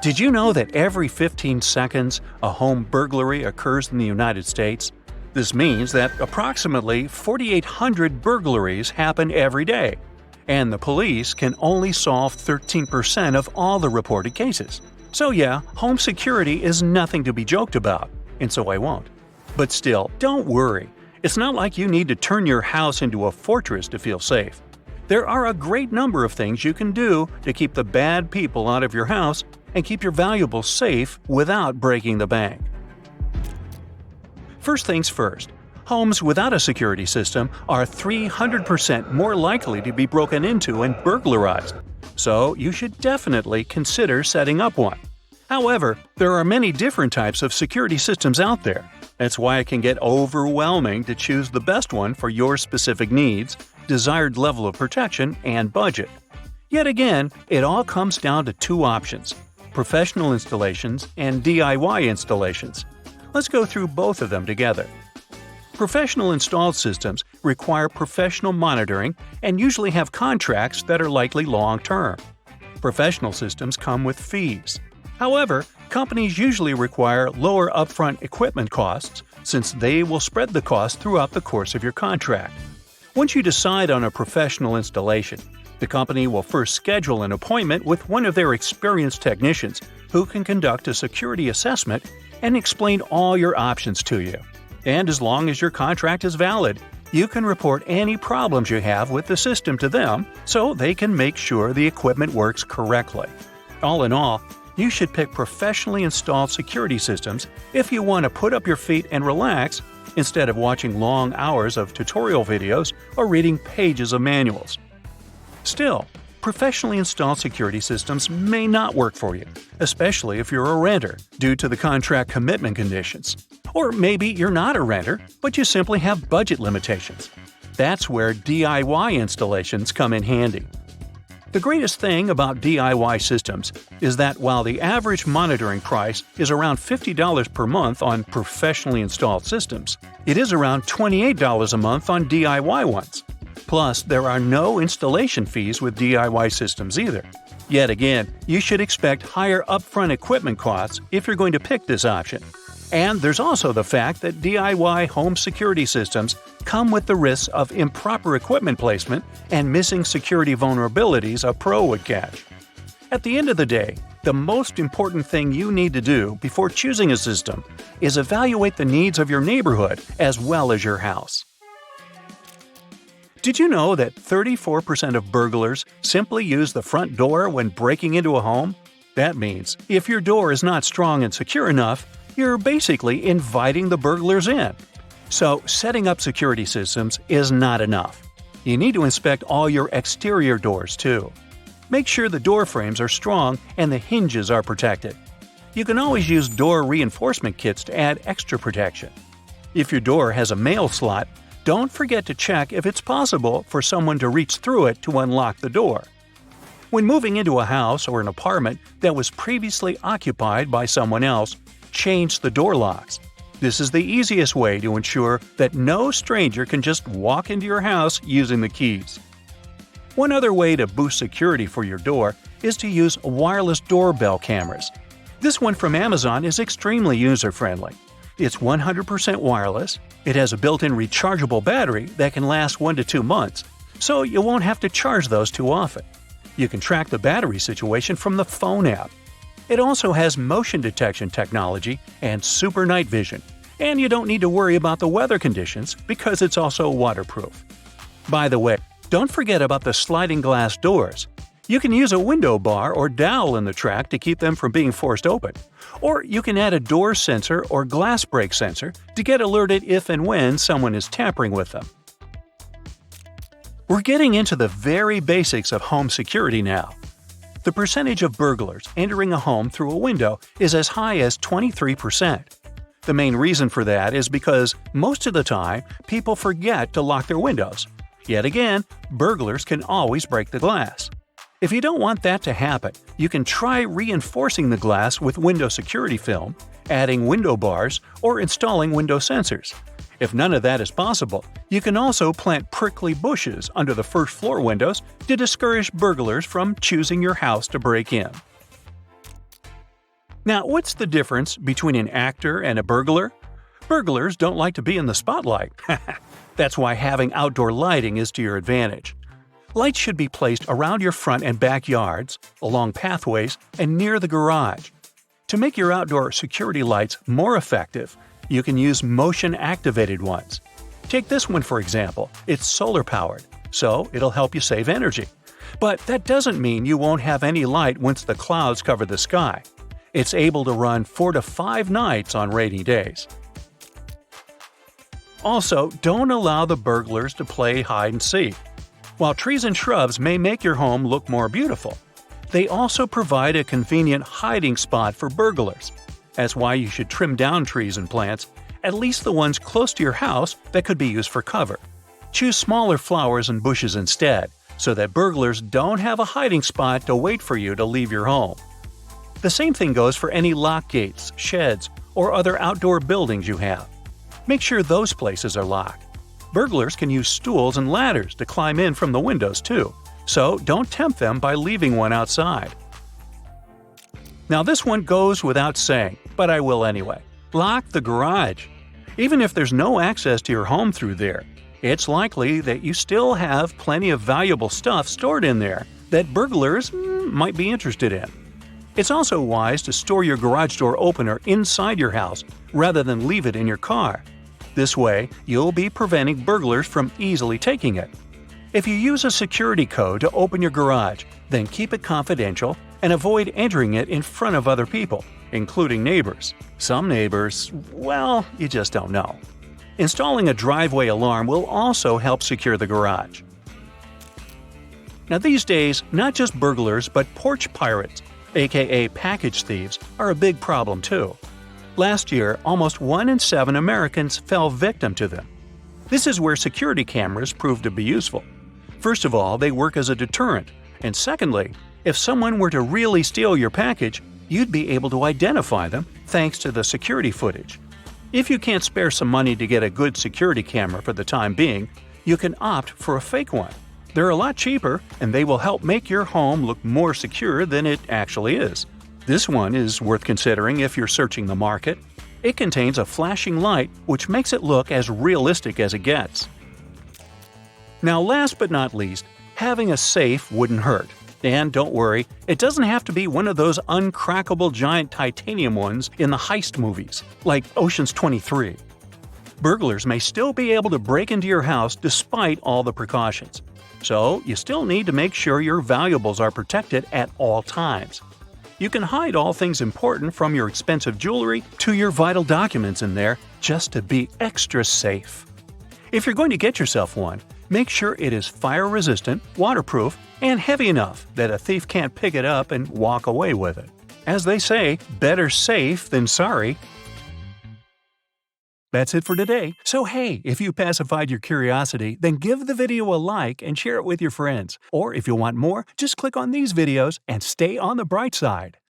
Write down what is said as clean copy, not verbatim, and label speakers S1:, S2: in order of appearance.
S1: Did you know that every 15 seconds a home burglary occurs in the United States? This means that approximately 4,800 burglaries happen every day, and the police can only solve 13% of all the reported cases. So yeah, home security is nothing to be joked about, and so I won't. But still, don't worry. It's not like you need to turn your house into a fortress to feel safe. There are a great number of things you can do to keep the bad people out of your house and keep your valuables safe without breaking the bank. First things first, homes without a security system are 300% more likely to be broken into and burglarized, so you should definitely consider setting up one. However, there are many different types of security systems out there. That's why it can get overwhelming to choose the best one for your specific needs, desired level of protection, and budget. Yet again, it all comes down to two options: professional installations and DIY installations. Let's go through both of them together. Professional installed systems require professional monitoring and usually have contracts that are likely long-term. Professional systems come with fees. However, companies usually require lower upfront equipment costs since they will spread the cost throughout the course of your contract. Once you decide on a professional installation, the company will first schedule an appointment with one of their experienced technicians who can conduct a security assessment and explain all your options to you. And as long as your contract is valid, you can report any problems you have with the system to them so they can make sure the equipment works correctly. All in all, you should pick professionally installed security systems if you want to put up your feet and relax instead of watching long hours of tutorial videos or reading pages of manuals. Still, professionally installed security systems may not work for you, especially if you're a renter, due to the contract commitment conditions. Or maybe you're not a renter, but you simply have budget limitations. That's where DIY installations come in handy. The greatest thing about DIY systems is that while the average monitoring price is around $50 per month on professionally installed systems, it is around $28 a month on DIY ones. Plus, there are no installation fees with DIY systems either. Yet again, you should expect higher upfront equipment costs if you're going to pick this option. And there's also the fact that DIY home security systems come with the risks of improper equipment placement and missing security vulnerabilities a pro would catch. At the end of the day, the most important thing you need to do before choosing a system is evaluate the needs of your neighborhood as well as your house. Did you know that 34% of burglars simply use the front door when breaking into a home? That means if your door is not strong and secure enough, you're basically inviting the burglars in. So, setting up security systems is not enough. You need to inspect all your exterior doors too. Make sure the door frames are strong and the hinges are protected. You can always use door reinforcement kits to add extra protection. If your door has a mail slot, don't forget to check if it's possible for someone to reach through it to unlock the door. When moving into a house or an apartment that was previously occupied by someone else, change the door locks. This is the easiest way to ensure that no stranger can just walk into your house using the keys. One other way to boost security for your door is to use wireless doorbell cameras. This one from Amazon is extremely user-friendly. It's 100% wireless, it has a built-in rechargeable battery that can last 1 to 2 months, so you won't have to charge those too often. You can track the battery situation from the phone app. It also has motion detection technology and super night vision, and you don't need to worry about the weather conditions because it's also waterproof. By the way, don't forget about the sliding glass doors. You can use a window bar or dowel in the track to keep them from being forced open. Or you can add a door sensor or glass break sensor to get alerted if and when someone is tampering with them. We're getting into the very basics of home security now. The percentage of burglars entering a home through a window is as high as 23%. The main reason for that is because most of the time, people forget to lock their windows. Yet again, burglars can always break the glass. If you don't want that to happen, you can try reinforcing the glass with window security film, adding window bars, or installing window sensors. If none of that is possible, you can also plant prickly bushes under the first floor windows to discourage burglars from choosing your house to break in. Now, what's the difference between an actor and a burglar? Burglars don't like to be in the spotlight. That's why having outdoor lighting is to your advantage. Lights should be placed around your front and backyards, along pathways, and near the garage. To make your outdoor security lights more effective, you can use motion-activated ones. Take this one for example. It's solar-powered, so it'll help you save energy. But that doesn't mean you won't have any light once the clouds cover the sky. It's able to run 4 to 5 nights on rainy days. Also, don't allow the burglars to play hide-and-seek. While trees and shrubs may make your home look more beautiful, they also provide a convenient hiding spot for burglars. That's why you should trim down trees and plants, at least the ones close to your house that could be used for cover. Choose smaller flowers and bushes instead, so that burglars don't have a hiding spot to wait for you to leave your home. The same thing goes for any lock gates, sheds, or other outdoor buildings you have. Make sure those places are locked. Burglars can use stools and ladders to climb in from the windows too, so don't tempt them by leaving one outside. Now this one goes without saying, but I will anyway. Lock the garage. Even if there's no access to your home through there, it's likely that you still have plenty of valuable stuff stored in there that burglars might be interested in. It's also wise to store your garage door opener inside your house rather than leave it in your car. This way, you'll be preventing burglars from easily taking it. If you use a security code to open your garage, then keep it confidential and avoid entering it in front of other people, including neighbors. Some neighbors, well, you just don't know. Installing a driveway alarm will also help secure the garage. Now these days, not just burglars but porch pirates, aka package thieves, are a big problem too. Last year, almost 1 in 7 Americans fell victim to them. This is where security cameras prove to be useful. First of all, they work as a deterrent, and secondly, if someone were to really steal your package, you'd be able to identify them thanks to the security footage. If you can't spare some money to get a good security camera for the time being, you can opt for a fake one. They're a lot cheaper, and they will help make your home look more secure than it actually is. This one is worth considering if you're searching the market. It contains a flashing light which makes it look as realistic as it gets. Now last but not least, having a safe wouldn't hurt. And don't worry, it doesn't have to be one of those uncrackable giant titanium ones in the heist movies, like Ocean's 23. Burglars may still be able to break into your house despite all the precautions. So you still need to make sure your valuables are protected at all times. You can hide all things important from your expensive jewelry to your vital documents in there just to be extra safe. If you're going to get yourself one, make sure it is fire-resistant, waterproof, and heavy enough that a thief can't pick it up and walk away with it. As they say, better safe than sorry. That's it for today. So hey, if you pacified your curiosity, then give the video a like and share it with your friends. Or if you want more, just click on these videos and stay on the bright side.